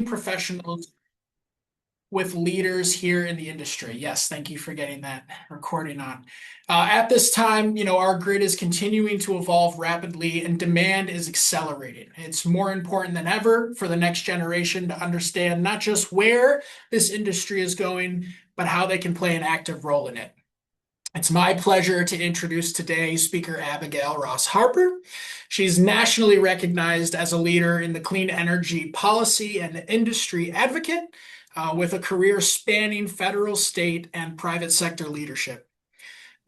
Professionals with leaders here in the industry. Yes, thank you for getting that recording on. At this time, our grid is continuing to evolve rapidly and demand is accelerating. It's more important than ever for the next generation to understand not just where this industry is going, but how they can play an active role in it. It's my pleasure to introduce today Speaker Abigail Ross Harper. She's nationally recognized as a leader in the clean energy policy and industry advocate with a career spanning federal, state, and private sector leadership.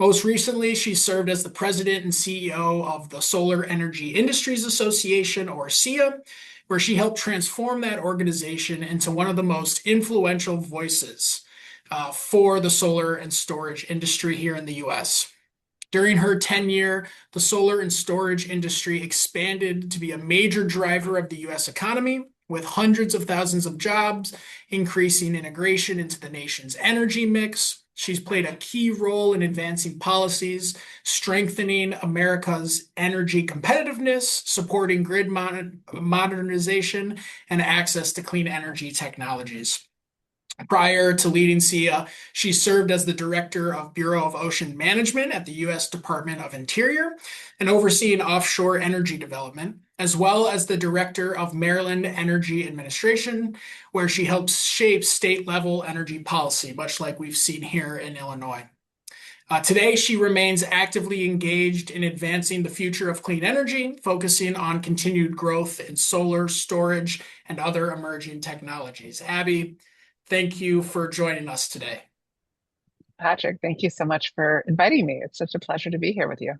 Most recently, she served as the president and CEO of the Solar Energy Industries Association, or SEIA, where she helped transform that organization into one of the most influential voices for the solar and storage industry here in the US. During her tenure, the solar and storage industry expanded to be a major driver of the US economy, with hundreds of thousands of jobs, increasing integration into the nation's energy mix. She's played a key role in advancing policies, strengthening America's energy competitiveness, supporting grid modernization, and access to clean energy technologies. Prior to leading SEIA, she served as the Director of Bureau of Ocean Management at the U.S. Department of Interior and overseeing offshore energy development, as well as the Director of Maryland Energy Administration, where she helps shape state-level energy policy, much like we've seen here in Illinois. Today, she remains actively engaged in advancing the future of clean energy, focusing on continued growth in solar, storage, and other emerging technologies. Abby, thank you for joining us today. Patrick, thank you so much for inviting me. It's such a pleasure to be here with you.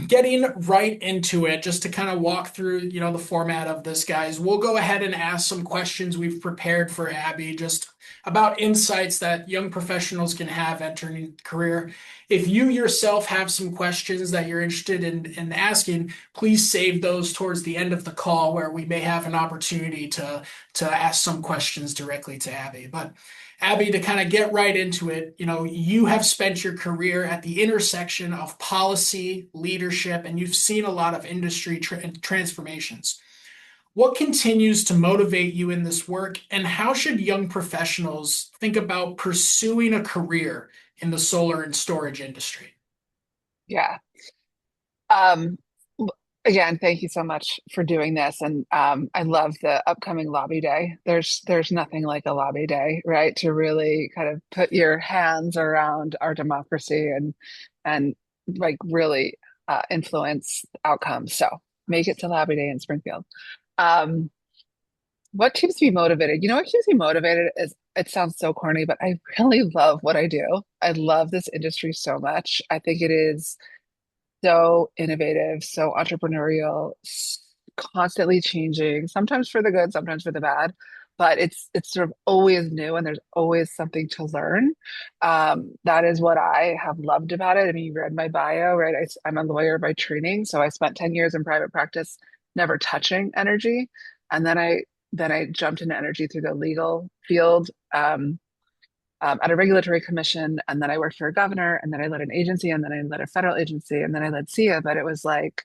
Getting right into it, just to kind of walk through, the format of this, guys, we'll go ahead and ask some questions we've prepared for Abby, just about insights that young professionals can have entering a career. If you yourself have some questions that you're interested in asking, please save those towards the end of the call where we may have an opportunity to ask some questions directly to Abby. But Abby, to kind of get right into it, you have spent your career at the intersection of policy, leadership, and you've seen a lot of industry transformations. What continues to motivate you in this work, and how should young professionals think about pursuing a career in the solar and storage industry? Yeah. Um, Again, thank you so much for doing this. And I love the upcoming lobby day. There's nothing like a lobby day, right? To really kind of put your hands around our democracy and like really influence outcomes. So make it to lobby day in Springfield. Um, what keeps me motivated? You know what keeps me motivated is it sounds so corny, but I really love what I do. I love this industry so much. I think it is so innovative, so entrepreneurial, constantly changing, sometimes for the good, sometimes for the bad. But it's sort of always new and there's always something to learn. That is what I have loved about it. I mean, you read my bio, right? I'm a lawyer by training, so I spent 10 years in private practice, never touching energy. And then I jumped into energy through the legal field. At a regulatory commission, and then I worked for a governor, and then I led an agency, and then I led a federal agency, and then I led SEIA. But it was like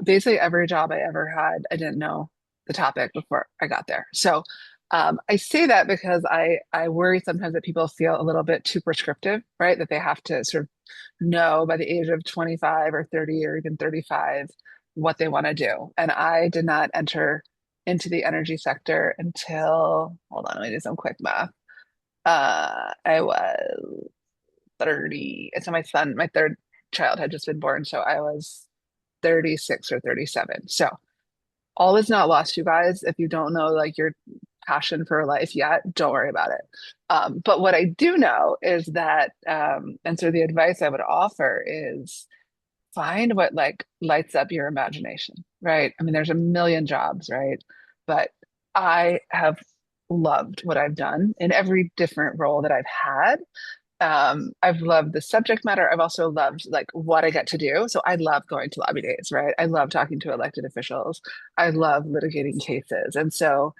basically every job I ever had, I didn't know the topic before I got there. So I say that because I worry sometimes that people feel a little bit too prescriptive, right? That they have to sort of know by the age of 25 or 30 or even 35 what they want to do. And I did not enter into the energy sector until, hold on, let me do some quick math. I was 30. And so my third child had just been born. So I was 36 or 37. So all is not lost, you guys. If you don't know like your passion for life yet, don't worry about it. But what I do know is that, and so the advice I would offer is find what like lights up your imagination, right? I mean, there's a million jobs, right? But I have loved what I've done in every different role that I've had. I've loved the subject matter. I've also loved like what I get to do. So I love going to lobby days, right? I love talking to elected officials. I love litigating cases. And so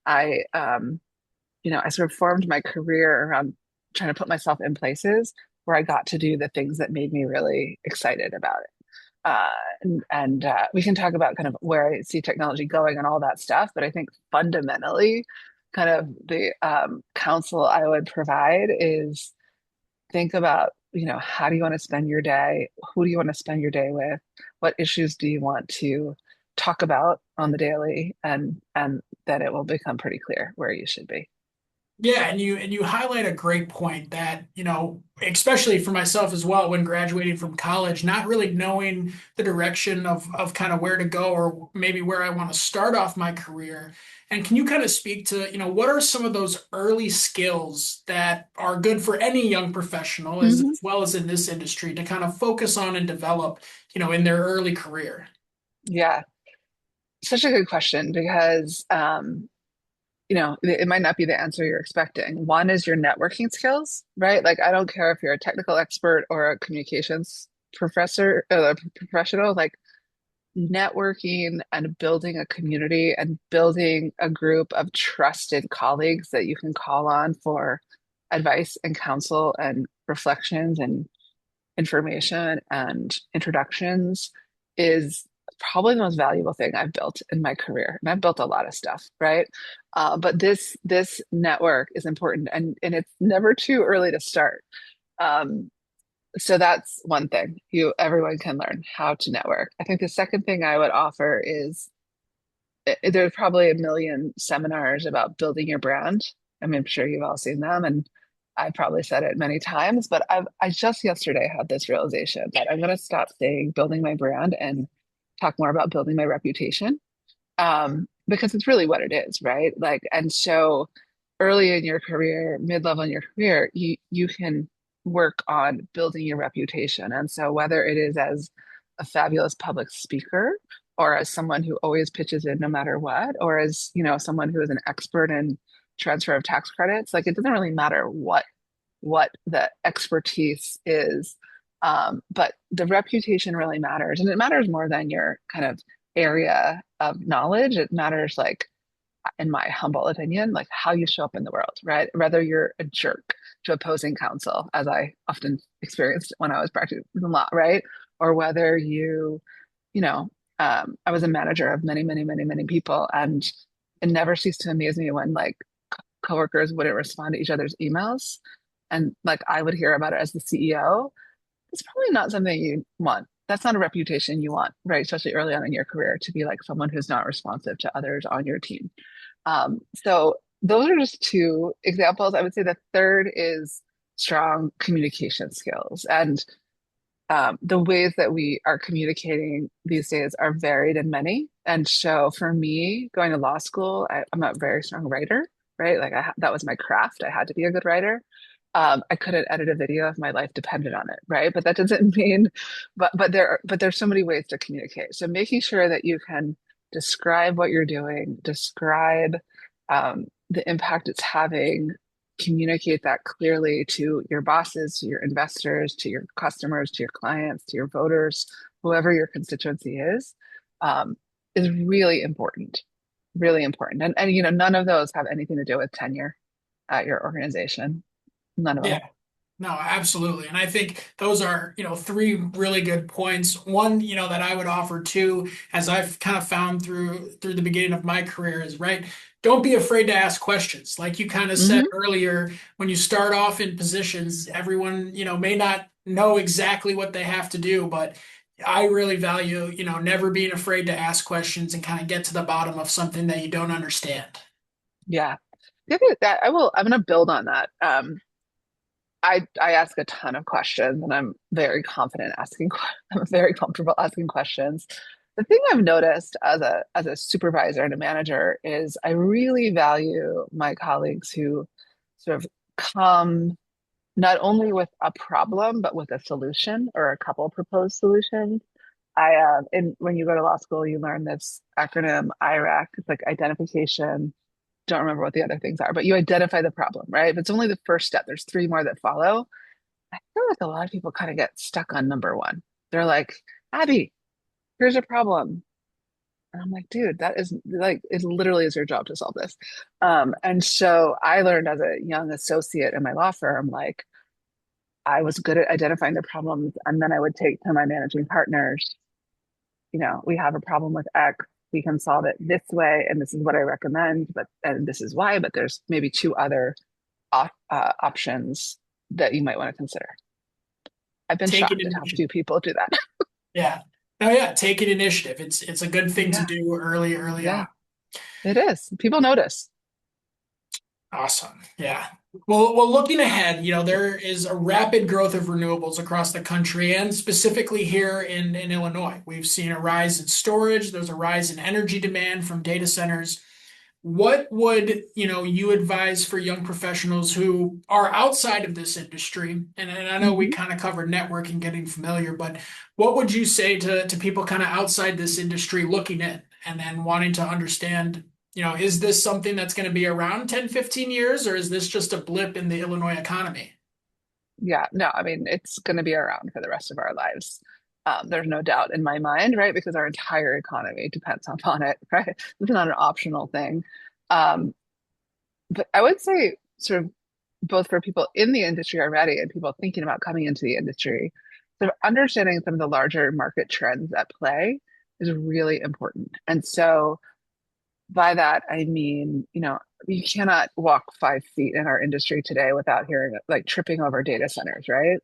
I, I sort of formed my career around trying to put myself in places where I got to do the things that made me really excited about it. Uh, and we can talk about kind of where I see technology going and all that stuff. But I think fundamentally, kind of the counsel I would provide is think about, how do you want to spend your day? Who do you want to spend your day with? What issues do you want to talk about on the daily? And then it will become pretty clear where you should be. Yeah, and you highlight a great point that, especially for myself as well, when graduating from college, not really knowing the direction of kind of where to go or maybe where I want to start off my career. And can you kind of speak to, what are some of those early skills that are good for any young professional Mhm. as well as in this industry to kind of focus on and develop, in their early career? Yeah, such a good question because it might not be the answer you're expecting. One is your networking skills, right? Like, I don't care if you're a technical expert or a communications professional, like networking and building a community and building a group of trusted colleagues that you can call on for advice and counsel and reflections and information and introductions is probably the most valuable thing I've built in my career. And I've built a lot of stuff, right? But this network is important, and it's never too early to start. Um, so that's one thing. Everyone can learn how to network. I think the second thing I would offer is there's probably a million seminars about building your brand. I mean, I'm sure you've all seen them, and I probably said it many times, but I just yesterday had this realization that I'm going to stop saying building my brand and talk more about building my reputation, because it's really what it is, right? Like, and so early in your career, mid-level in your career, you can work on building your reputation. And so whether it is as a fabulous public speaker or as someone who always pitches in no matter what, or as, someone who is an expert in transfer of tax credits, like it doesn't really matter what the expertise is. But the reputation really matters, and it matters more than your kind of area of knowledge. It matters, like, in my humble opinion, like how you show up in the world, right? Whether you're a jerk to opposing counsel, as I often experienced when I was practicing law, right? Or whether you know, I was a manager of many, many, many, many people, and it never ceased to amaze me when like coworkers wouldn't respond to each other's emails, and like I would hear about it as the CEO. It's probably not something you want. That's not a reputation you want, right? Especially early on in your career to be like someone who's not responsive to others on your team. So those are just two examples. I would say the third is strong communication skills. And the ways that we are communicating these days are varied and many. And so for me, going to law school, I'm a very strong writer, right? Like that was my craft. I had to be a good writer. I couldn't edit a video if my life depended on it, right? But that doesn't mean, but there's so many ways to communicate. So making sure that you can describe what you're doing, describe the impact it's having, communicate that clearly to your bosses, to your investors, to your customers, to your clients, to your voters, whoever your constituency um, is really important, really important. And none of those have anything to do with tenure at your organization. None of Yeah. them. No, absolutely. And I think those are, three really good points. One, that I would offer too, as I've kind of found through the beginning of my career is, right, don't be afraid to ask questions. Like you kind of said Hmm. earlier, when you start off in positions, everyone, may not know exactly what they have to do, but I really value, never being afraid to ask questions and kind of get to the bottom of something that you don't understand. Yeah. The other that I'm going to build on that. I ask a ton of questions, and I'm very confident asking. I'm very comfortable asking questions. The thing I've noticed as a supervisor and a manager is I really value my colleagues who sort of come not only with a problem but with a solution or a couple proposed solutions. And when you go to law school, you learn this acronym IRAC. It's like identification. Don't remember what the other things are, but you identify the problem, right? But it's only the first step. There's three more that follow. I feel like a lot of people kind of get stuck on number one. They're like, Abby, here's a problem. And I'm like, dude, that is like, it literally is your job to solve this. And so I learned as a young associate in my law firm, like, I was good at identifying the problems, and then I would take to my managing partners. we have a problem with X. We can solve it this way, and this is what I recommend, but and this is why. But there's maybe two other options that you might want to consider. I've been Take it shocked at how initiative. few people do that. Yeah. No, yeah, take it initiative. It's a good thing to Yeah, do early yeah, on. it is. People notice. Awesome. Yeah. Well, looking ahead, there is a rapid growth of renewables across the country and specifically here in Illinois. We've seen a rise in storage. There's a rise in energy demand from data centers. What would, you advise for young professionals who are outside of this industry? And I know we Mhm. kind of covered networking, getting familiar, but what would you say to people kind of outside this industry looking in and wanting to understand, is this something that's going to be around 10, 15 years, or is this just a blip in the Illinois economy? Yeah, no, I mean, it's going to be around for the rest of our lives. There's no doubt in my mind, right? Because our entire economy depends upon it, right? It's not an optional thing. Um, but I would say, sort of, both for people in the industry already and people thinking about coming into the industry, sort of understanding some of the larger market trends at play is really important. And so, by that, I mean, you cannot walk 5 feet in our industry today without hearing like tripping over data centers, right?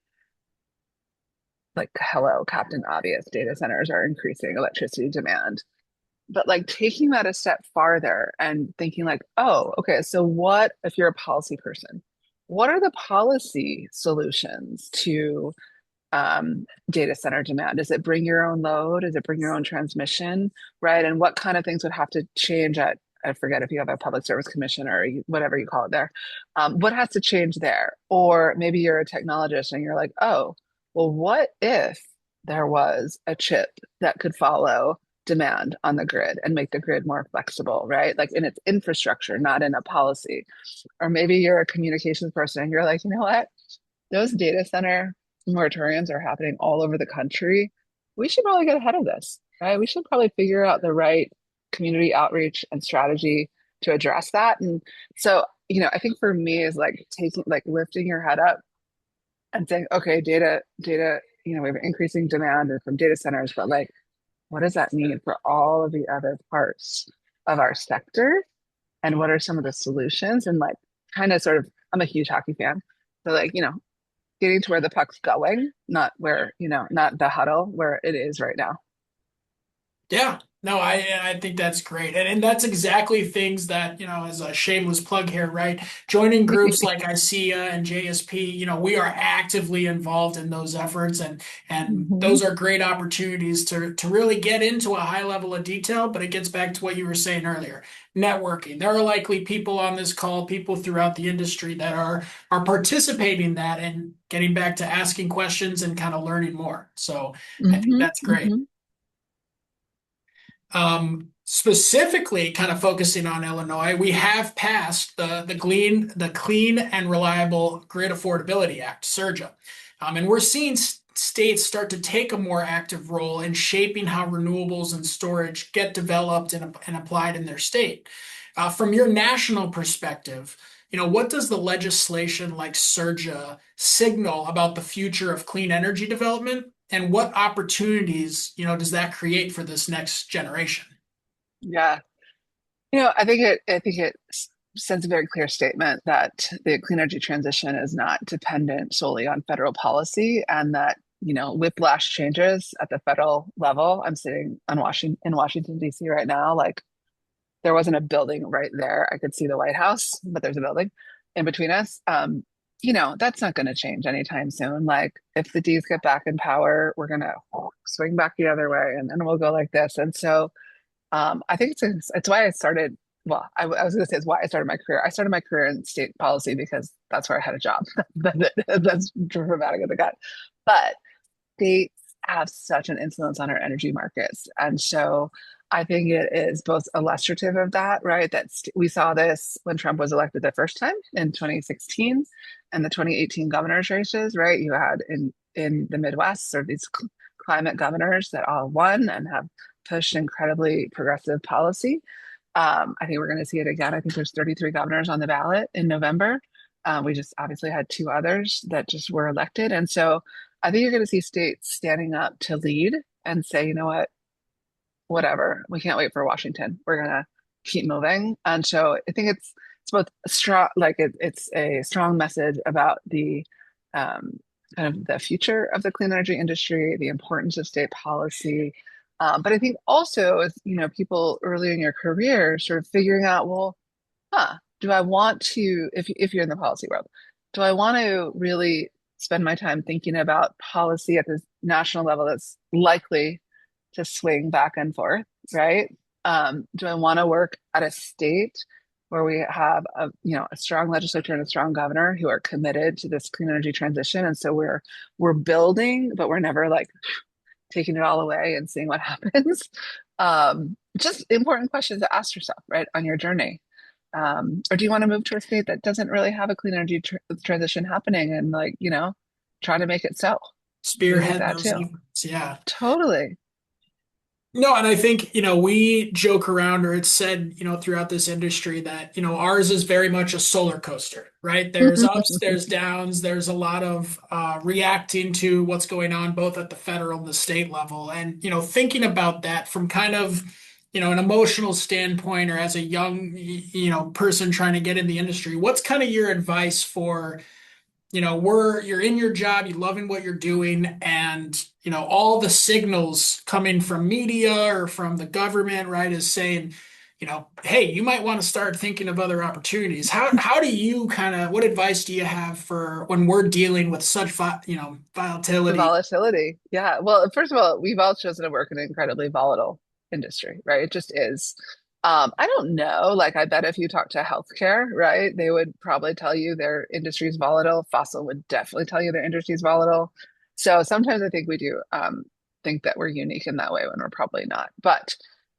Like, hello, Captain Obvious, data centers are increasing electricity demand. But like taking that a step farther and thinking like, oh, okay, so what if you're a policy person? What are the policy solutions to data center demand? Is it bring your own load? Is it bring your own transmission? Right? And what kind of things would have to change at, I forget if you have a public service commission or whatever you call it there. What has to change there? Or maybe you're a technologist and you're like, oh, well, what if there was a chip that could follow demand on the grid and make the grid more flexible, right? Like in its infrastructure, not in a policy. Or maybe you're a communications person and you're like, you know what? Those data center moratoriums are happening all over the country. We should probably get ahead of this, right? We should probably figure out the right community outreach and strategy to address that. And so, I think for me is like taking, like lifting your head up and saying, okay, data, we have increasing demand from data centers, but like, what does that mean for all of the other parts of our sector? And what are some of the solutions? And like, kind of sort of, I'm a huge hockey fan. So like, getting to where the puck's going, not where, not the huddle where it is right now. Yeah, no, I think that's great. And that's exactly things that, as a shameless plug here, right? Joining groups like ISEA and JSP, we are actively involved in those efforts and Hmm. those are great opportunities to really get into a high level of detail, but it gets back to what you were saying earlier. Networking. There are likely people on this call, people throughout the industry that are participating in that and getting back to asking questions and kind of learning more. So I think Hmm. that's great. Hmm. Specifically, kind of focusing on Illinois, we have passed the Clean and Reliable Grid Affordability Act, SERGA, and we're seeing states start to take a more active role in shaping how renewables and storage get developed and applied in their state. From your national perspective, what does the legislation like SERGA signal about the future of clean energy development? And what opportunities, does that create for this next generation? Yeah. I think it sends a very clear statement that the clean energy transition is not dependent solely on federal policy and that, whiplash changes at the federal level. I'm sitting in Washington, D.C. right now. Like there wasn't a building right there. I could see the White House, but there's a building in between us. That's not going to change anytime soon. Like if the D's get back in power, we're going to swing back the other way and then we'll go like this. And so I think it's why I started. Well, I was going to say it's why I started my career. I started my career in state policy because that's where I had a job. That's dramatic at the gut. But states have such an influence on our energy markets. And so I think it is both illustrative of that, right? We saw this when Trump was elected the first time in 2016 and the 2018 governor's races, right? You had in the Midwest sort of these climate governors that all won and have pushed incredibly progressive policy. I think we're going to see it again. I think there's 33 governors on the ballot in November. We just obviously had two others that just were elected. And so I think you're going to see states standing up to lead and say, you know what? whatever. We can't wait for Washington. We're gonna keep moving. And so I think it's both strong, like it's a strong message about the um, kind of the future of the clean energy industry, the importance of state policy. But I think also, as you know, people early in your career sort of figuring out, well, do I want to, if you're in the policy world, do I want to really spend my time thinking about policy at the national level that's likely to swing back and forth, right? Do I want to work at a state where we have a strong legislature and a strong governor who are committed to this clean energy transition, and so we're building, but we're never like taking it all away and seeing what happens. Just important questions to ask yourself, right, on your journey. Or do you want to move to a state that doesn't really have a clean energy transition happening and like, try to make it so? Maybe like Spearhead that those too. efforts. Yeah. Totally. No, and I think, we joke around or it's said, throughout this industry that, ours is very much a solar coaster, right? There's ups, there's downs, there's a lot of reacting to what's going on both at the federal and the state level. And, thinking about that from kind of, an emotional standpoint or as a young, person trying to get in the industry, what's kind of your advice for you're in your job, you're loving what you're doing, and all the signals coming from media or from the government, right, is saying, hey, you might want to start thinking of other opportunities. How do you kind of what advice do you have for when we're dealing with such The volatility? volatility. Yeah. Well, first of all, we've all chosen to work in an incredibly volatile industry, right? It just is. I don't know. Like, I bet if you talk to healthcare, right, they would probably tell you their industry is volatile. Fossil would definitely tell you their industry is volatile. So sometimes I think we do think that we're unique in that way when we're probably not. But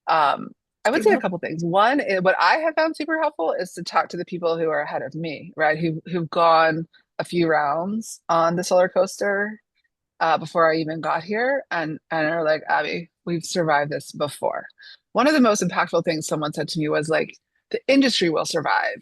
I would Good say a point. couple things. One, what I have found super helpful is to talk to the people who are ahead of me, right? Who've gone a few rounds on the solar coaster before I even got here, and are like, Abby, we've survived this before. One of the most impactful things someone said to me was like, the industry will survive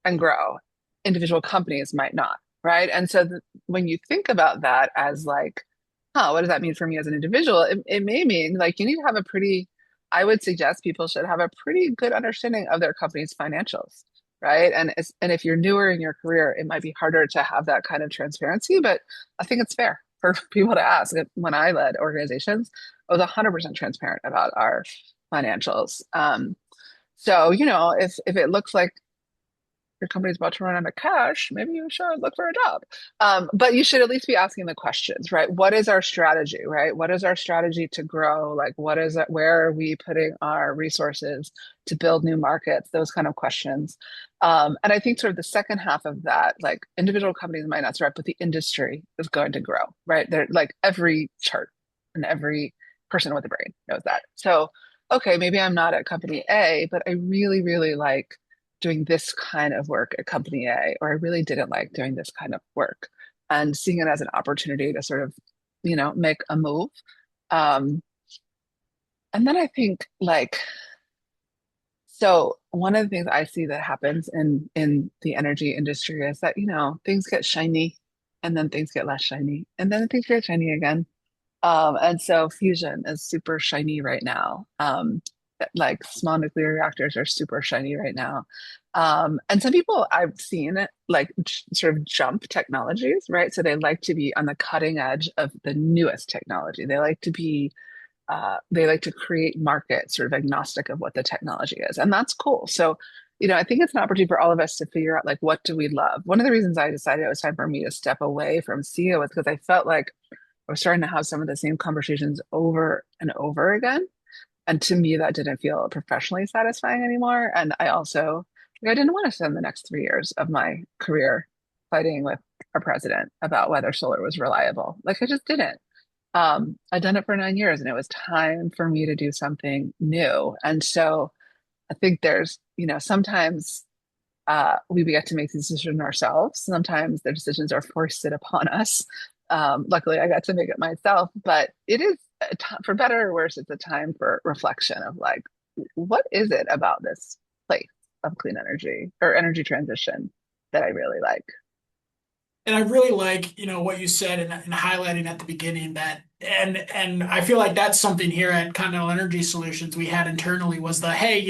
and grow. Individual companies might not, right? And so when you think about that as like, what does that mean for me as an individual? It may mean like you need to have a pretty, I would suggest people should have a pretty good understanding of their company's financials, right? And if you're newer in your career, it might be harder to have that kind of transparency, but I think it's fair for people to ask. When I led organizations, I was 100% transparent about our financials. So, if it looks like your company's about to run out of cash, maybe you should look for a job. But you should at least be asking the questions, right? What is our strategy, right? What is our strategy to grow? Like, what is it? Where are we putting our resources to build new markets? Those kind of questions. And I think sort of the second half of that, like individual companies might not survive, but the industry is going to grow, right? They're like every chart and every person with a brain knows that. So, okay, maybe I'm not at company A, but I really, really like doing this kind of work at company A, or I really didn't like doing this kind of work, and seeing it as an opportunity to sort of, make a move. Um, and then I think like, so one of the things I see that happens in the energy industry is that, things get shiny and then things get less shiny and then things get shiny again. And so fusion is super shiny right now. Like small nuclear reactors are super shiny right now. And some people I've seen like sort of jump technologies, right? So they like to be on the cutting edge of the newest technology. They like to create markets sort of agnostic of what the technology is. And that's cool. So, I think it's an opportunity for all of us to figure out like, what do we love? One of the reasons I decided it was time for me to step away from SEIA was because I felt like I was starting to have some of the same conversations over and over again. And to me, that didn't feel professionally satisfying anymore. And I also, like, I didn't want to spend the next 3 years of my career fighting with our president about whether solar was reliable. Like, I just didn't. I'd done it for 9 years and it was time for me to do something new. And so I think there's, sometimes we get to make these decisions ourselves. Sometimes the decisions are foisted upon us. Luckily, I got to make it myself, but it is for better or worse, it's a time for reflection of like, what is it about this place of clean energy or energy transition that I really like? And I really like, what you said and highlighting at the beginning that, and I feel like that's something here at Continental Energy Solutions we had internally was the, hey,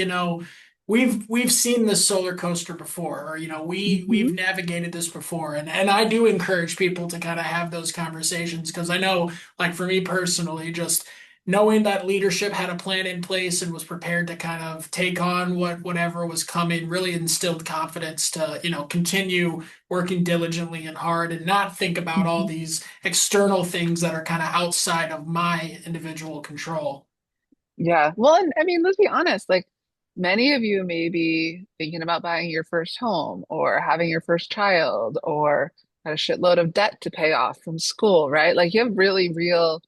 we've seen this solar coaster before, or we've Mhm. navigated this before, and I do encourage people to kind of have those conversations because I know, like for me personally, just knowing that leadership had a plan in place and was prepared to kind of take on whatever was coming really instilled confidence to continue working diligently and hard and not think about all Mhm. these external things that are kind of outside of my individual control. Yeah. Well, and I mean, let's be honest, like many of you may be thinking about buying your first home or having your first child or had a shitload of debt to pay off from school, right? Like you have really real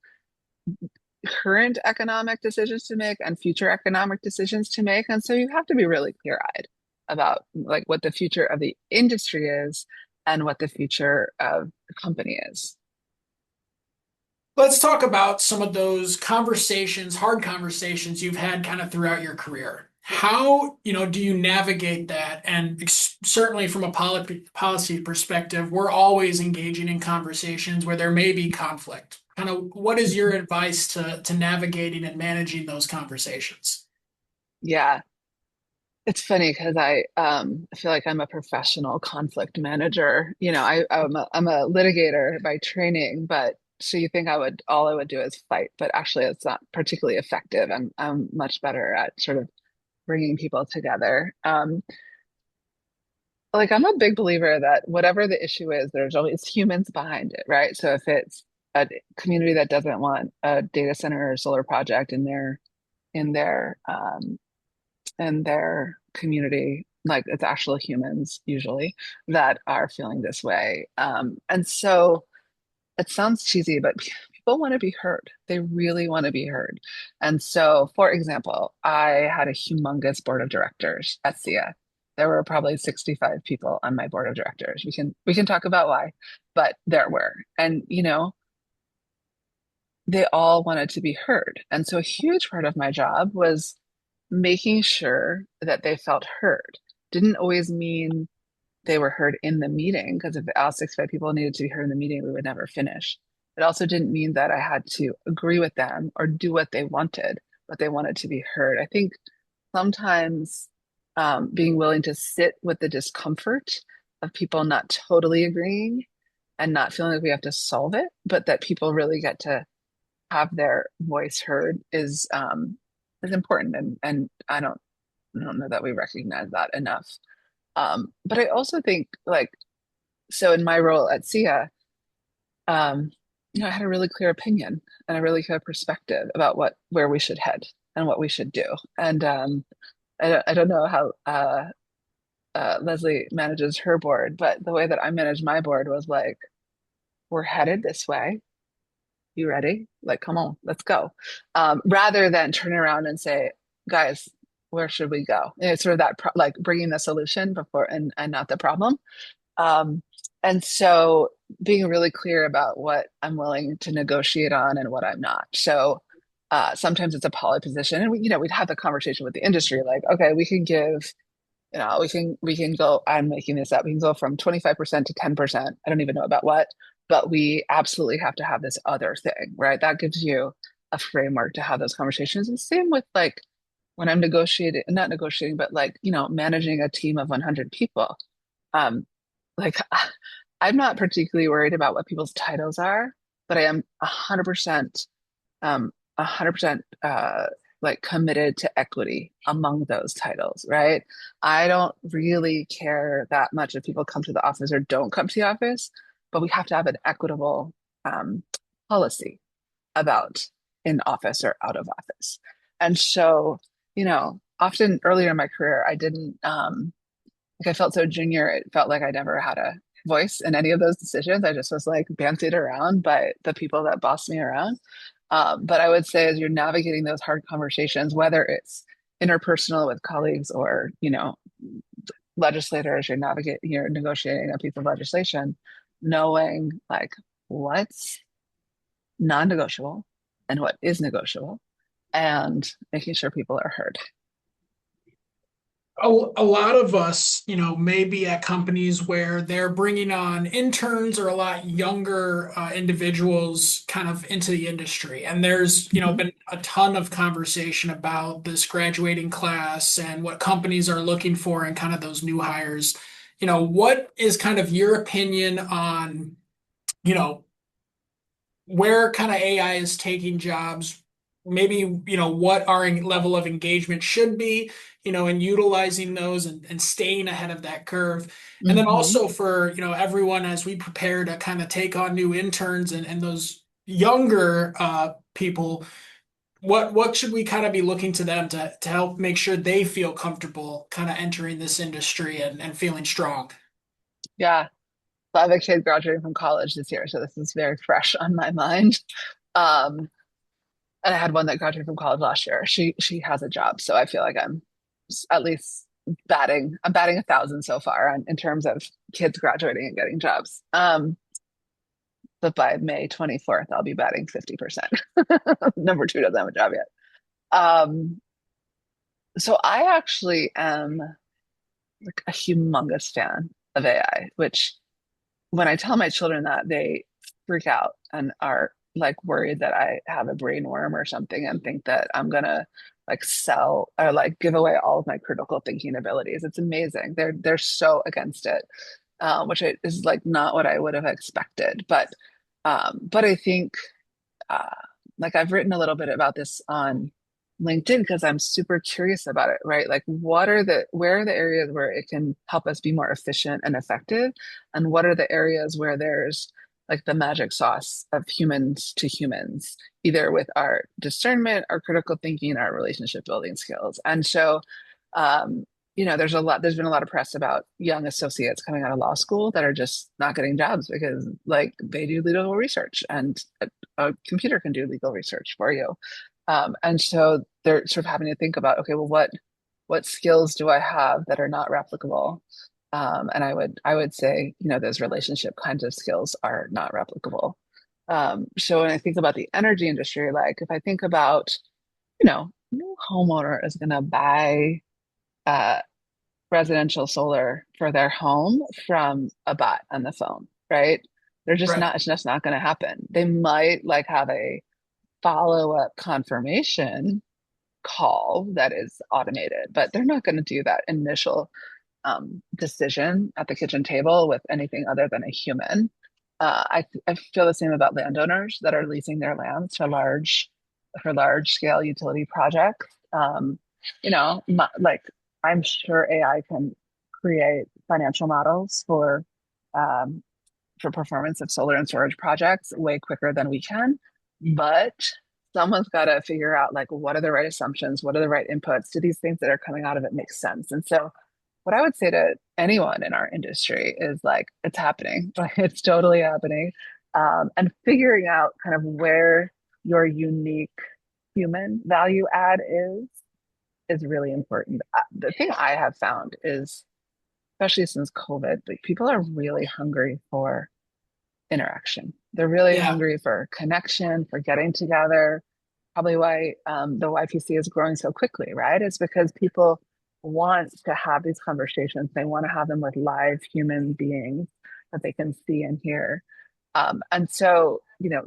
current economic decisions to make and future economic decisions to make. And so you have to be really clear-eyed about like what the future of the industry is and what the future of the company is. Let's talk about some of those conversations, hard conversations you've had kind of throughout your career. How, do you navigate that? And certainly from a policy perspective, we're always engaging in conversations where there may be conflict. Kind of what is your advice to navigating and managing those conversations? Yeah. It's funny because I feel like I'm a professional conflict manager. I'm a litigator by training, but so you think all I would do is fight, but actually it's not particularly effective. I'm much better at sort of bringing people together. Like I'm a big believer that whatever the issue is, there's always humans behind it, right? So if it's a community that doesn't want a data center or solar project in their in their community, like it's actual humans usually that are feeling this way. And so it sounds cheesy, but people want to be heard. They really want to be heard. And so, for example, I had a humongous board of directors at SEIA. There were probably 65 people on my board of directors. We can talk about why, but there were. And they all wanted to be heard. And so a huge part of my job was making sure that they felt heard. Didn't always mean they were heard in the meeting, because if all 65 people needed to be heard in the meeting, we would never finish. It also didn't mean that I had to agree with them or do what they wanted, but they wanted to be heard. I think sometimes being willing to sit with the discomfort of people not totally agreeing and not feeling like we have to solve it, but that people really get to have their voice heard is important, and I don't know that we recognize that enough. But I also think like so in my role at SEIA, um, I had a really clear opinion and a really clear perspective about where we should head and what we should do. And I don't know how Leslie manages her board, but the way that I managed my board was like, we're headed this way. You ready? Like, come on, let's go. Rather than turn around and say, guys, where should we go? And it's sort of that like bringing the solution before and not the problem. Um, and so being really clear about what I'm willing to negotiate on and what I'm not. So sometimes it's a poly position, and we'd have the conversation with the industry, like, okay, we can give, we can go. I'm making this up. We can go from 25% to 10%. I don't even know about what, but we absolutely have to have this other thing, right? That gives you a framework to have those conversations. And same with like when I'm negotiating, not negotiating, but like managing a team of 100 people. Um, like I'm not particularly worried about what people's titles are, but I am 100% 100% like committed to equity among those titles, right? I don't really care that much if people come to the office or don't come to the office, but we have to have an equitable um, policy about in office or out of office. And so, often earlier in my career, I didn't like I felt so junior. It felt like I never had a voice in any of those decisions. I just was like bantied around by the people that bossed me around. But I would say as you're navigating those hard conversations, whether it's interpersonal with colleagues or, legislators, you're negotiating a piece of legislation, knowing like what's non-negotiable and what is negotiable and making sure people are heard. a lot of us, may be at companies where they're bringing on interns or a lot younger individuals kind of into the industry. And there's, Mhm. been a ton of conversation about this graduating class and what companies are looking for and kind of those new hires. What is kind of your opinion on, you know, where kind of AI is taking jobs, maybe, what our level of engagement should be, and utilizing those and staying ahead of that curve. And then Mhm. also for, everyone as we prepare to kind of take on new interns and those younger people, what should we kind of be looking to them to help make sure they feel comfortable kind of entering this industry and feeling strong? Yeah. So I have a kid graduating from college this year, so this is very fresh on my mind. Um, and I had one that graduated from college last year. She has a job, so I feel like at least I'm batting 1,000 so far in terms of kids graduating and getting jobs. But by May 24th, I'll be batting 50%. Number two doesn't have a job yet. Um, so I actually am like a humongous fan of AI, which when I tell my children that, they freak out and are like worried that I have a brain worm or something and think that I'm gonna like sell or like give away all of my critical thinking abilities. It's amazing. They're so against it, which is like not what I would have expected. But I think uh, like I've written a little bit about this on LinkedIn because I'm super curious about it, right? Like where are the areas where it can help us be more efficient and effective? And what are the areas where there's like the magic sauce of humans to humans, either with our discernment, our critical thinking, our relationship building skills. And so um, there's been a lot of press about young associates coming out of law school that are just not getting jobs because like they do legal research and a computer can do legal research for you. And so they're sort of having to think about, okay, well, what skills do I have that are not replicable? And I would say, those relationship kinds of skills are not replicable. So when I think about the energy industry, like if I think about, no homeowner is going to buy uh, residential solar for their home from a bot on the phone, right? Right. It's just not going to happen. They might like have a follow-up confirmation call that is automated, but they're not going to do that initial decision at the kitchen table with anything other than a human. I feel the same about landowners that are leasing their lands for large scale utility projects. Like I'm sure AI can create financial models um, for performance of solar and storage projects way quicker than we can. But someone's got to figure out like what are the right assumptions, what are the right inputs, do these things that are coming out of it make sense? And so what I would say to anyone in our industry is like it's happening, like it's totally happening. And figuring out kind of where your unique human value add is really important. The thing I have found is, especially since COVID, like people are really hungry for interaction. They're really Yeah. hungry for connection, for getting together. Probably why the YPC is growing so quickly, right? It's because people want to have these conversations. They want to have them with live human beings that they can see and hear. And so,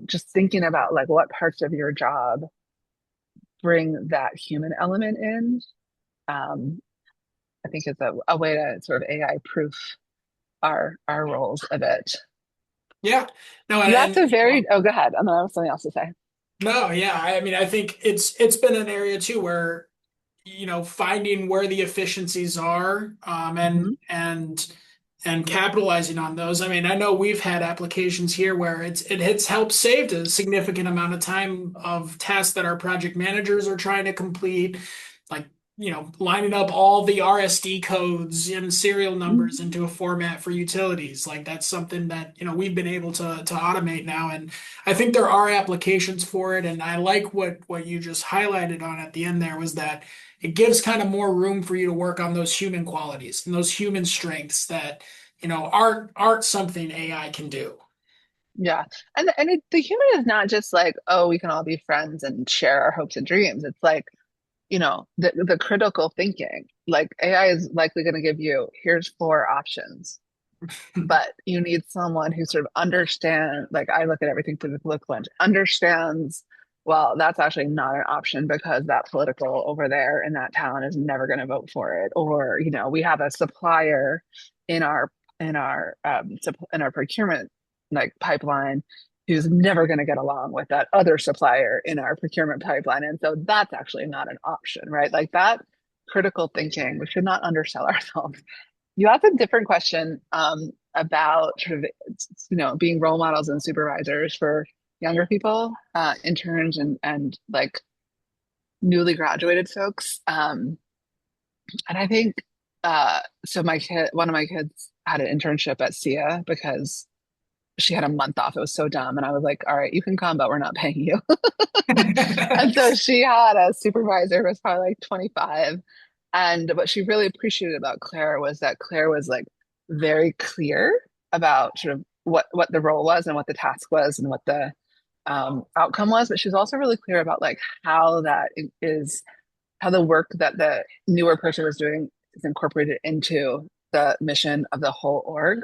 just thinking about like what parts of your job bring that human element in, um, I think is a way to sort of AI proof our roles a bit. Yeah. No, You asked and, a very, oh, go ahead. And then I have something else to say. no, yeah. I mean, I think it's been an area too where, finding where the efficiencies are, Mhm. and capitalizing on those. I mean, I know we've had applications here where it's helped saved a significant amount of time of tasks that our project managers are trying to complete, like, lining up all the RSD codes and serial numbers Mhm. into a format for utilities. Like that's something that, we've been able to automate now. And I think there are applications for it. And I like what you just highlighted on at the end there was that it gives kind of more room for you to work on those human qualities and those human strengths that, aren't something AI can do. Yeah. The human is not just like, oh, we can all be friends and share our hopes and dreams. It's like the critical thinking. Like AI is likely going to give you, here's four options, but you need someone who sort of understands, like I look at everything through the political lens, understands, well, that's actually not an option because that political over there in that town is never going to vote for it. Or, we have a supplier in our procurement like pipeline who's never going to get along with that other supplier in our procurement pipeline. And so that's actually not an option, right? Like that critical thinking, we should not undersell ourselves. You asked a different question about sort of being role models and supervisors for younger people, interns and like newly graduated folks. And I think so. One of my kids had an internship at SEIA because she had a month off. It was so dumb, and I was like, "All right, you can come, but we're not paying you." And so she had a supervisor who was probably like 25. And what she really appreciated about Claire was that Claire was like very clear about sort of what the role was and what the task was and what the outcome was. But she was also really clear about like how that is how the work that the newer person was doing is incorporated into the mission of the whole org,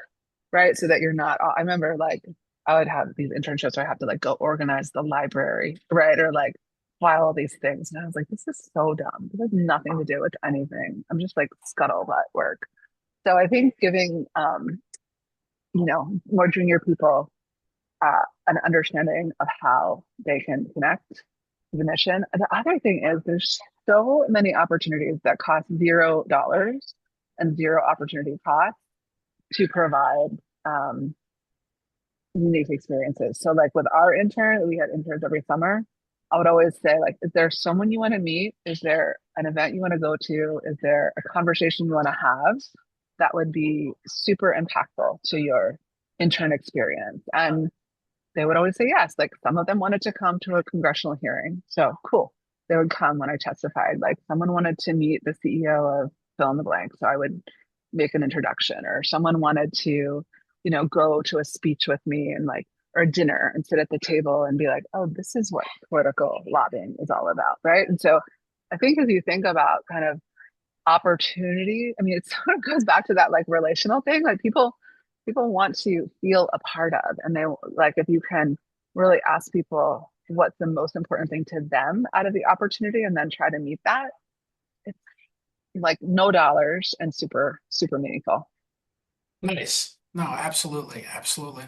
right? So that you're not, I remember like I would have these internships where I have to like go organize the library, right? Or like file all these things. And I was like, this is so dumb. This has nothing to do with anything. I'm just like scuttlebutt work. So I think giving, more junior people an understanding of how they can connect to the mission. The other thing is there's so many opportunities that cost $0 and zero opportunity cost to provide um, unique experiences. So like with our intern, we had interns every summer. I would always say like, is there someone you want to meet? Is there an event you want to go to? Is there a conversation you want to have that would be super impactful to your intern experience? And they would always say yes. Like some of them wanted to come to a congressional hearing. So cool. They would come when I testified. Like someone wanted to meet the CEO of fill in the blank. So I would make an introduction, or someone wanted to, go to a speech with me and like, or a dinner and sit at the table and be like, oh, this is what political lobbying is all about. Right. And so I think as you think about kind of opportunity, I mean, it sort of goes back to that like relational thing. Like people want to feel a part of, and they like if you can really ask people what's the most important thing to them out of the opportunity and then try to meet that, it's like no dollars and super super meaningful. Nice. No, absolutely, absolutely.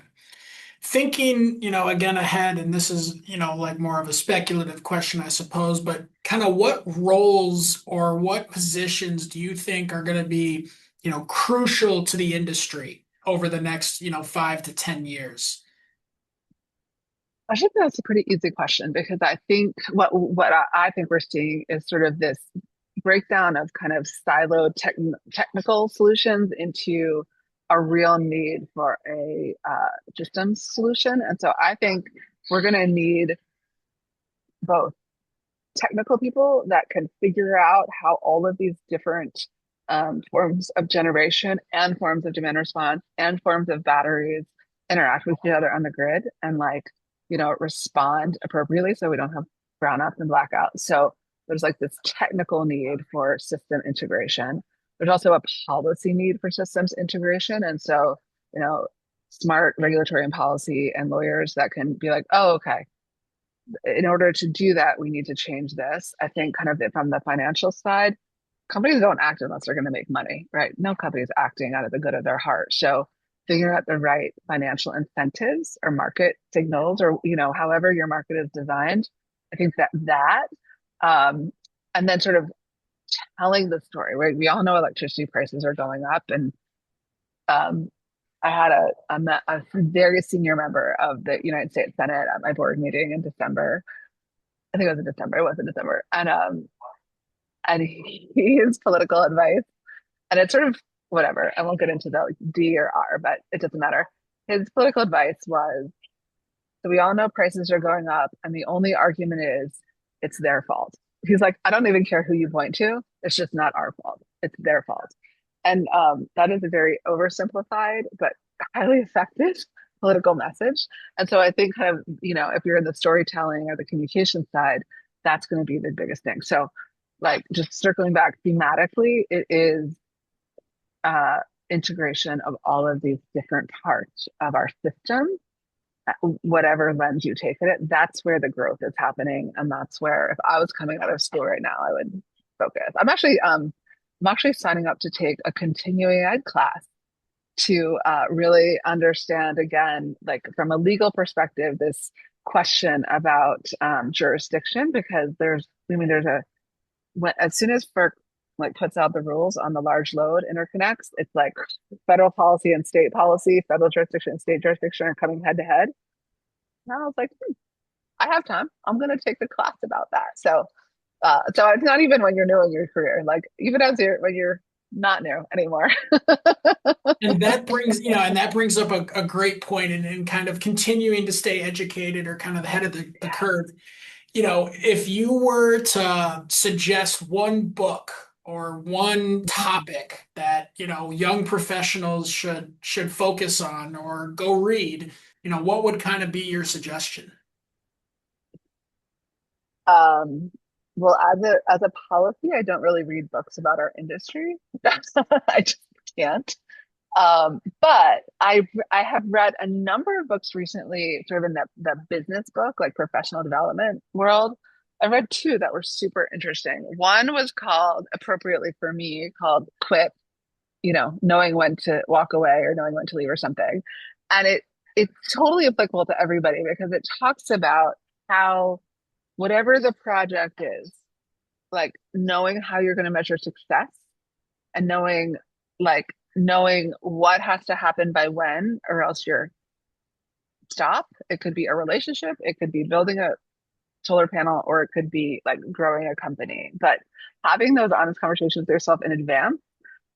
Thinking, again ahead, and this is, like more of a speculative question, I suppose, but kind of what roles or what positions do you think are going to be, crucial to the industry over the next, 5 to 10 years? I think that's a pretty easy question because I think what I think we're seeing is sort of this breakdown of kind of siloed technical solutions into a real need for a systems solution. And so I think we're going to need both technical people that can figure out how all of these different forms of generation and forms of demand response and forms of batteries interact with each other on the grid and like, respond appropriately so we don't have brownouts and blackouts. So there's like this technical need for system integration. There's also a policy need for systems integration. And so, smart regulatory and policy and lawyers that can be like, oh, okay, in order to do that, we need to change this. I think kind of from the financial side, companies don't act unless they're going to make money, right? No company is acting out of the good of their heart. So figuring out the right financial incentives or market signals or, however your market is designed, I think um, and then sort of telling the story, right? We all know electricity prices are going up and um, I had a very senior member of the United States Senate at my board meeting in December. I think it was in December. It was in December, and his political advice, and it's sort of whatever. I won't get into the like, D or R, but it doesn't matter. His political advice was, so we all know prices are going up, and the only argument is it's their fault. He's like, I don't even care who you point to. It's just not our fault. It's their fault. And that is a very oversimplified but highly effective political message. And so I think kind of, if you're in the storytelling or the communication side, that's going to be the biggest thing. So like just circling back thematically, it is uh, integration of all of these different parts of our system, whatever lens you take at it. That's where the growth is happening, and that's where if I was coming out of school right now, I would focus. I'm actually signing up to take a continuing ed class to really understand again, like from a legal perspective, this question about jurisdiction, because there's a as soon as FERC like puts out the rules on the large load interconnects, it's like federal policy and state policy, federal jurisdiction and state jurisdiction are coming head to head. And I was like, I have time. I'm going to take the class about that. So it's not even when you're new in your career, like even as when you're not new anymore. And that brings, and that brings up a great point and kind of continuing to stay educated or kind of ahead of the Yeah. curve. If you were to suggest one book or one topic that, young professionals should focus on or go read, what would kind of be your suggestion? Um, well, as a policy, I don't really read books about our industry. I just can't. But I have read a number of books recently, sort of in the business book, like professional development world. I read two that were super interesting. One was called, appropriately for me, called Quit, knowing when to walk away or knowing when to leave or something. And it's totally applicable to everybody because it talks about how whatever the project is, like knowing how you're going to measure success and like knowing what has to happen by when or else you're stop. It could be a relationship, it could be building a solar panel, or it could be like growing a company. But having those honest conversations with yourself in advance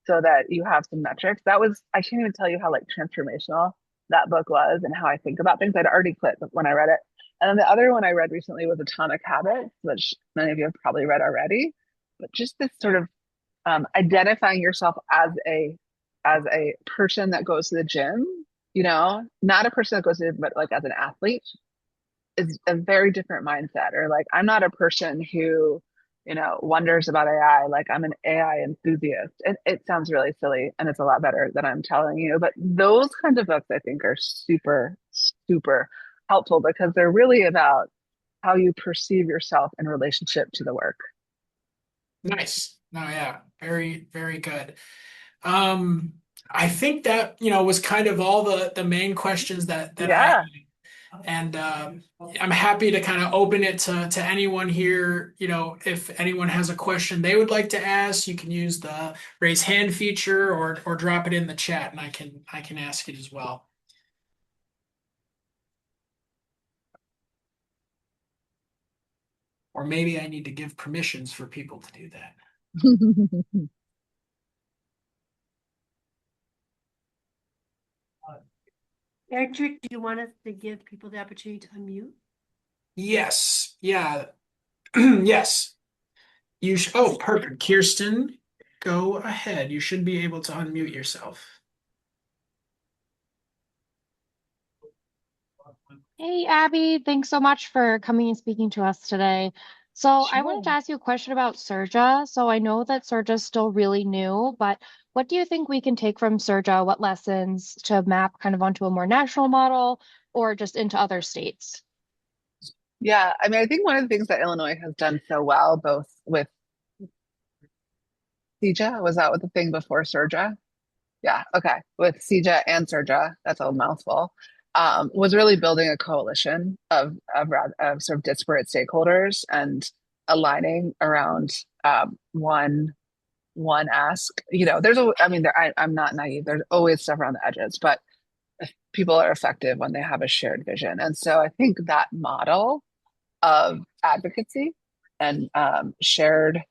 so that you have some metrics. That was, I can't even tell you how like transformational that book was and how I think about things. I'd already quit when I read it. And then the other one I read recently was Atomic Habits, which many of you have probably read already. But just this sort of identifying yourself as a person that goes to the gym, not a person that goes to the gym, but like as an athlete is a very different mindset. Or like, I'm not a person who, wonders about AI. Like I'm an AI enthusiast. It sounds really silly and it's a lot better than I'm telling you. But those kinds of books I think are super, super helpful because they're really about how you perceive yourself in relationship to the work. Nice. No, yeah, very, very good. I think that, was kind of all the main questions that I Yeah. had. And I'm happy to kind of open it to anyone here. If anyone has a question they would like to ask, you can use the raise hand feature or drop it in the chat and I can ask it as well. Or maybe I need to give permissions for people to do that. Eric, do you want us to give people the opportunity to unmute? Yes. Yeah. Yes. Oh, perfect. Kirsten, go ahead. You should be able to unmute yourself. Hey, Abby, thanks so much for coming and speaking to us today. So, I wanted to Sure. ask you a question about Surja. So, I know that Surja is still really new, but what do you think we can take from Surja? What lessons to map kind of onto a more national model or just into other states? Yeah, I mean, I think one of the things that Illinois has done so well, both with CEJA, was that with the thing before Surja? Yeah, okay. With CEJA and Surja, that's a mouthful, was really building a coalition of sort of disparate stakeholders and aligning around one ask. I mean, I'm not naive. There's always stuff around the edges, but people are effective when they have a shared vision. And so I think that model of advocacy and shared,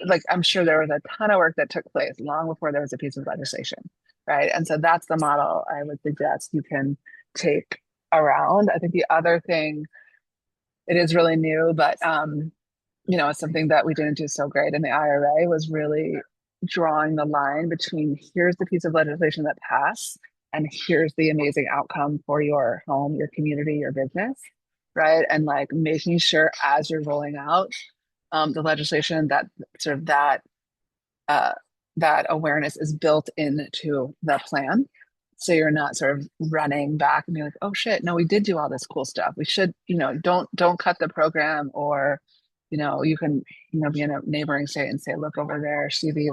like I'm sure there was a ton of work that took place long before there was a piece of legislation, right? And so that's the model I would suggest you can take around. I think the other thing, it is really new, but it's something that we didn't do so great in the IRA was really drawing the line between here's the piece of legislation that passed and here's the amazing outcome for your home, your community, your business, right? And like making sure as you're rolling out the legislation that sort of uh, that awareness is built into the plan. So you're not sort of running back and being like, oh shit, no, we did do all this cool stuff. We should, don't cut the program, or, you can, be in a neighboring state and say, look over there, see the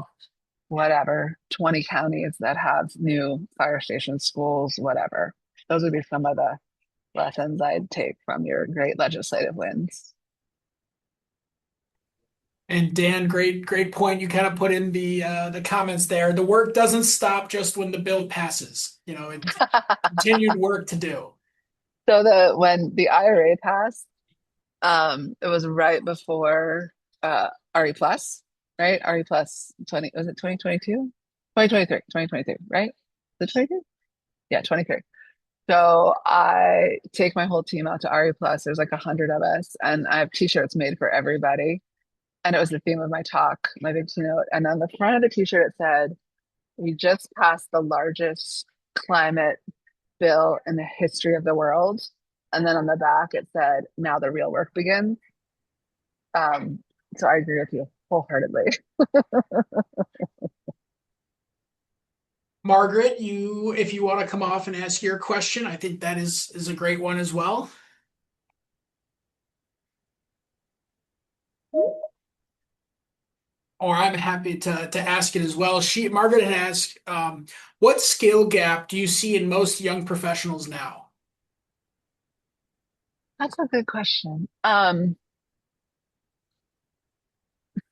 whatever 20 counties that have new fire stations, schools, whatever. Those would be some of the lessons I'd take from your great legislative wins. And Dan, great point. You kind of put in the comments there. The work doesn't stop just when the bill passes. It's continued work to do. So when the IRA passed, it was right before RE plus, right? RE plus 20, was it 2022? 2023, right? The 22? Yeah, 23. So I take my whole team out to RE plus. There's like 100 of us, and I have t-shirts made for everybody. And it was the theme of my talk, my big keynote. And on the front of the t-shirt, it said, we just passed the largest climate bill in the history of the world. And then on the back, it said, now the real work begins. So I agree with you wholeheartedly. Margaret, if you want to come off and ask your question, I think that is a great one as well. Or I'm happy to ask it as well. Margaret had asked, what skill gap do you see in most young professionals now? That's a good question.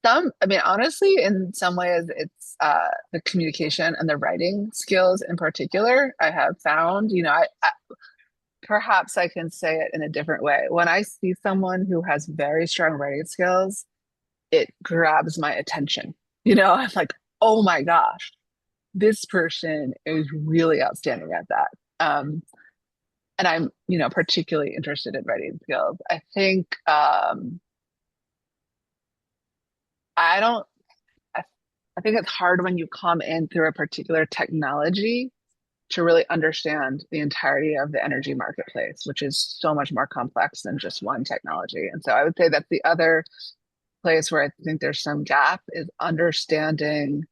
Honestly, in some ways, it's the communication and the writing skills in particular. I have found, perhaps I can say it in a different way. When I see someone who has very strong writing skills, it grabs my attention. I'm like, oh my gosh, this person is really outstanding at that. And I'm, particularly interested in writing skills. I think I don't, I think it's hard when you come in through a particular technology to really understand the entirety of the energy marketplace, which is so much more complex than just one technology. And so I would say that's the other place where I think there's some gap, is understanding,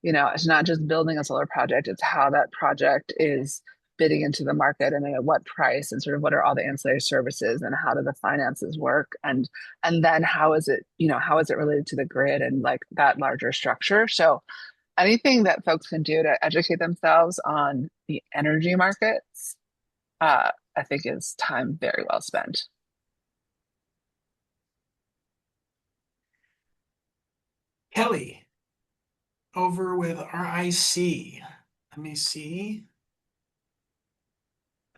it's not just building a solar project, it's how that project is bidding into the market, and at what price, and sort of what are all the ancillary services, and how do the finances work, and then how is it related to the grid and like that larger structure. So anything that folks can do to educate themselves on the energy markets, I think is time very well spent. Kelly, over with RIC. Let me see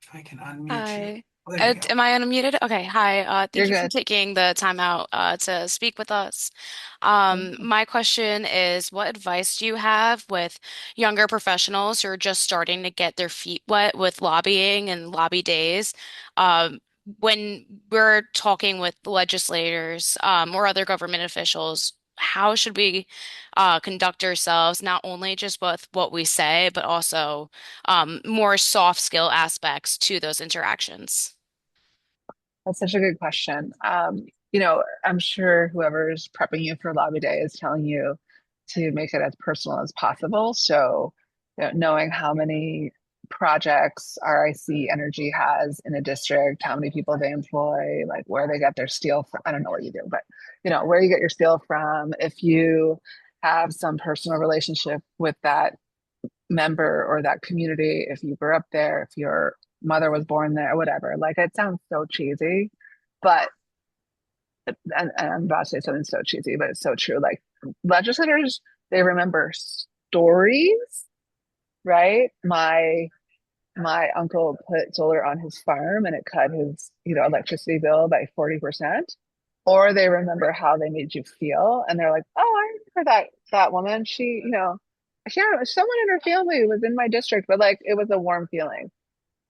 if I can unmute you. Hi. Oh, there you go. Am I unmuted? Okay. Hi. You're Thank you for good. taking the time out to speak with us. My question is, what advice do you have with younger professionals who are just starting to get their feet wet with lobbying and lobby days? Um, when we're talking with legislators, or other government officials, how should we conduct ourselves, not only just with what we say, but also more soft skill aspects to those interactions? That's such a good question. I'm sure whoever's prepping you for lobby day is telling you to make it as personal as possible. So, knowing how many projects RIC Energy has in a district, how many people they employ, like where they get their steel from. I don't know what you do, but where you get your steel from. If you have some personal relationship with that member or that community, if you grew up there, if your mother was born there, whatever. Like, it sounds so cheesy, but and I'm about to say something so cheesy, but it's so true. Like, legislators, they remember stories, right? My uncle put solar on his farm and it cut his, electricity bill by 40%. Or they remember how they made you feel, and they're like, "Oh, I remember that woman. She, I can't remember, someone in her family was in my district, but like it was a warm feeling."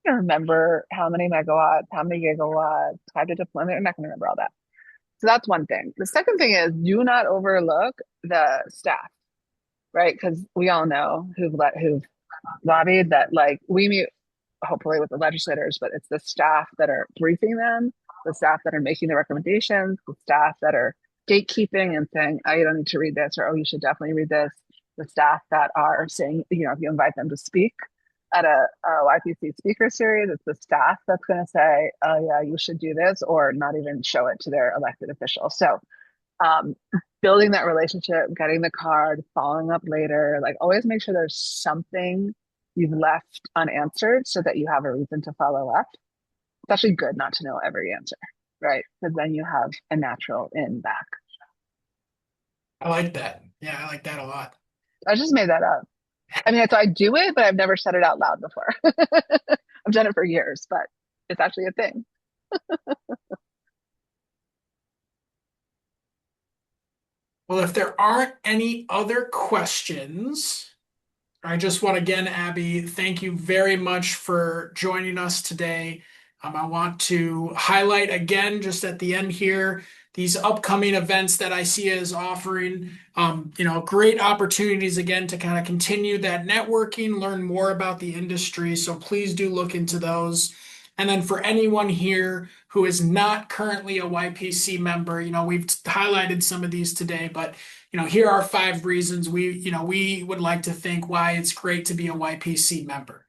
I don't remember how many megawatts, how many gigawatts, type of deployment. I'm not going to remember all that. So that's one thing. The second thing is, do not overlook the staff, right? Because we all know who've lobbied, that like we meet hopefully with the legislators, but it's the staff that are briefing them, the staff that are making the recommendations, the staff that are gatekeeping and saying, oh, you don't need to read this, or oh, you should definitely read this. The staff that are saying, if you invite them to speak at a YPC speaker series, it's the staff that's going to say, oh, yeah, you should do this, or not even show it to their elected officials. So, um, building that relationship, getting the card, following up later, like always make sure there's something you've left unanswered so that you have a reason to follow up. It's actually good not to know every answer, right? Because then you have a natural in back. I like that. Yeah, I like that a lot. I just made that up. I mean, so I do it, but I've never said it out loud before. I've done it for years, but it's actually a thing. Well, if there aren't any other questions, I just want to again, Abby, thank you very much for joining us today. I want to highlight again, just at the end here, these upcoming events that ISEA is offering. Great opportunities again to kind of continue that networking, learn more about the industry. So please do look into those. And then for anyone here who is not currently a YPC member, we've highlighted some of these today, but here are 5 reasons we would like to think why it's great to be a YPC member.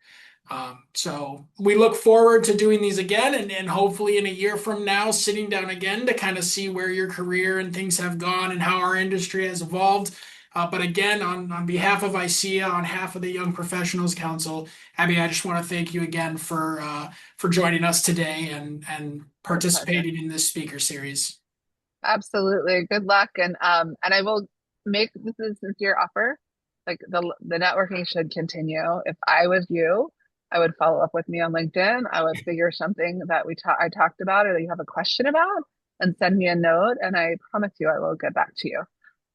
So we look forward to doing these again and hopefully in a year from now, sitting down again to kind of see where your career and things have gone and how our industry has evolved. But again, on behalf of ISEA, on behalf of the Young Professionals Council, Abby, I just want to thank you again for joining us today and My pleasure. participating in this speaker series. Absolutely. Good luck. And I will make this a sincere offer. Like the networking should continue. If I was you, I would follow up with me on LinkedIn. I would figure something that I talked about or that you have a question about and send me a note. And I promise you I will get back to you.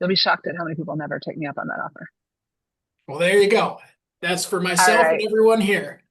You'll be shocked at how many people never take me up on that offer. Well, there you go. That's for All myself and right. everyone here.